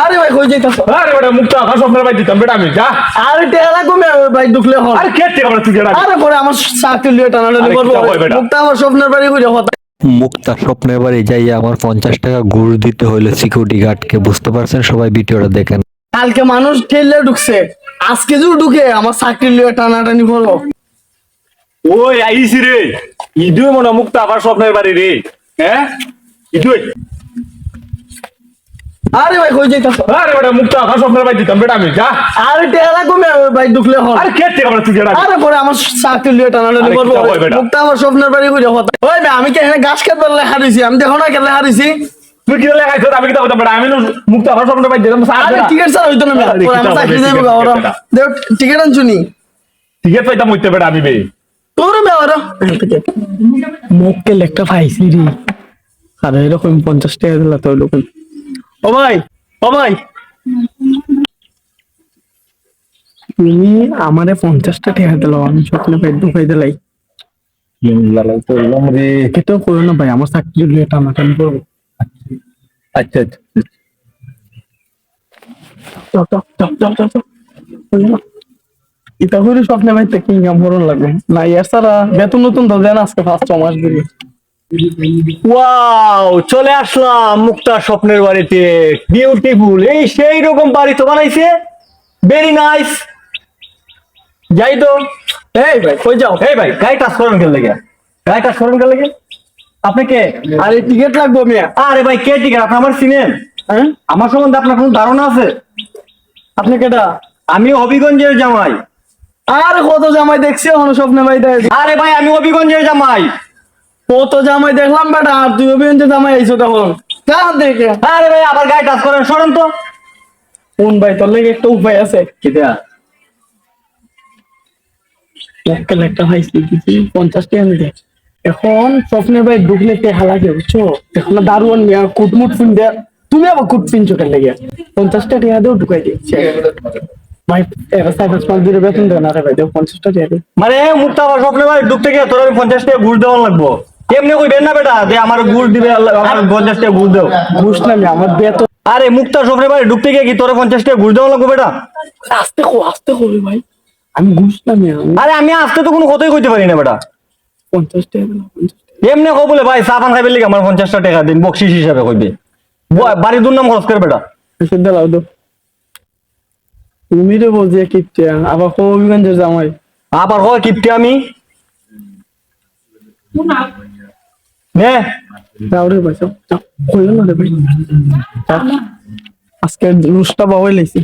আরে ভাই কই যাইতাছ? আরে বেটা মুক্তা আকাশ স্বপ্নের ভাই দিতাম বেটা আমি যা। আরে টেলা কমে ভাই ঢুকলে হল। আরে কে তে আমরা তুই বেটা। আরে পরে আমার চাকরি লিয়ে টানাটানি করবো। মুক্তা আমার স্বপ্নের বাড়ি কইরা কথা। মুক্তা স্বপ্নের বাড়ি যাইয়া আমার 50 টাকা ঘুষ দিতে হইলো সিকিউরিটি গার্ডকে। বুঝতে পারছেন? সবাই ভিডিওটা দেখেন। কালকে মানুষ ঠেললে ঢুকছে, আজকে যদি ঢুকে আমার চাকরি লিয়ে টানাটানি করবো। ওই আইছি রে ইদুই মনে মুক্তা আকাশ স্বপ্নের বাড়ি রে। হ্যাঁ ইদুই। আরে ভাই কই যাইতাছ? আরে বেটা মুক্তা আকাশ স্বপ্নের ভাই দিতাম বেটা আমি যা। আরে টেলা কমে ভাই ঢুকলে হল। আরে কে তে আমরা তুই বেটা। আরে পরে আমার চাকরি লিয়ে টানাটানি করবো। মুক্তা আমার স্বপ্নের বাড়ি কইরা কথা। ওই ভাই আমি কি এখানে গাছ কাটবার লাই হারিয়েছি? আমি দেখো না কেলে হারিয়েছি। তুই কি লেখাইছ আমি কি করতাম বেটা। আমি মুক্তা আকাশ স্বপ্নের ভাই দিতাম। আরে টিকেট ছাড়া হইতো না মিয়া। পরে আমার চাকরি যাইবো গা ওরা। দেখ টিকেট আনছুনি। ঠিক আছে পাইতাম হইতে বেটা আমি বে। তোর মেয়ে ওরা মুখকে লেখটা পাইছি রে। আরে এরকম 50 টাকা দিলা তো লোক। ও ভাই, ও ভাই, তুমি আমারে 50টা টাকা দিলো, আমি স্বপ্নে ভাই ঢুকাই দিলাই। লালাই তো এলাম রে। কেটো করো না ভাই, আমার চাকরি লিয়ে টানাটানি করবো। আচ্ছা আচ্ছা চল চল চল চল চল চল। এটা করে স্বপ্নে ভাই থেকে ইনকাম করুন লাগবে না। ইয়ার সারা বেতন নতুন তো দেন আজকে 5 মাস দিবি। ওয়াও, চলে আসলাম মুক্তা স্বপ্নের বাড়িতে। বিউটিফুল, এই সেই রকম বাড়ি তো বানাইছে। Very nice. যাই তো। এই ভাই কই যাও? এই ভাই, গাড়ি টাচ করেন কেন লেগে? গাড়ি টাচ করেন কেন লেগে? আপনি কে? আরে টিকিট লাগবে মিয়া। আরে ভাই, কে টিকেট? আপনি আমার চিনেন? হ্যাঁ আমার সম্বন্ধে আপনার কোনো ধারণা আছে? আপনি কেটা? আমি হবিগঞ্জের জামাই। আরে কত জামাই দেখছি এখন স্বপ্নে ভাই দেখ। আরে ভাই, আমি হবিগঞ্জের জামাই। কত জামাই দেখলাম বেটা, আর তুই অভিনন্দে জামাই আইছো তখন যা দেখে। আরে ভাই, আবার গাড়ি টাচ করেন, সরেন তো। কোন ভাই তোর লেগে একটা উপায় আছে? কিটা? একটা ভাই দিছি 50 টাকা নিতে। এখন স্বপ্নের ভাই ঢুকলে টেহা লাগে বুঝছো। এখন দারুয়ান মিয়া কুটমুট ফিন দেয়া, তুমি আবার কুট ফিনছো কেন লেগে? 50 টাকা দিয়েও ঢুকাই দিচ্ছে ভাই। এবার 5 মাস ধরে বেতন দেয় না রে ভাই, দেও 50 টাকা দিয়ে। মানে মুক্তা আবার স্বপ্নের বাড়ি ঢুকতে গিয়ে তোর আমি 50 টাকা ঘুষ দেওয়া লাগবো? এমনি কইবেন না বেটা যে আমার ঘুষ দিবে, আমার 50 টাকা ঘুষ দাও। বুঝ না মিয়া, আমার বেতন। আরে মুক্তা স্বপ্নের বাড়ি ঢুকতে গিয়ে কি তোর 50 টাকা ঘুষ দেওয়া লাগবো বেটা? আস্তে করি ভাই, আমি ঘুষ না মিয়া। আরে আমি আসতে তো কোনো কথাই কইতে পারি না বেটা। 50 টাকা দিলাম, 50 টাকা। এমনি কো বলে ভাই চা পান খাইবে লিগে আমার 50 টাকা দিন বকশিস হিসাবে কইবে। বাড়ি দুর নাম খরচ করে বেটা। এসে দাও দাও। তুমি তো বলছি কিপটে, আবার হবিগঞ্জের জামাই। আবার হয় কিপটে আমি নে। যাও রে ভাই যাও যাও, কইলো না রে ভাই। যাও। আজকে রুশটা বাবাই লাইছি।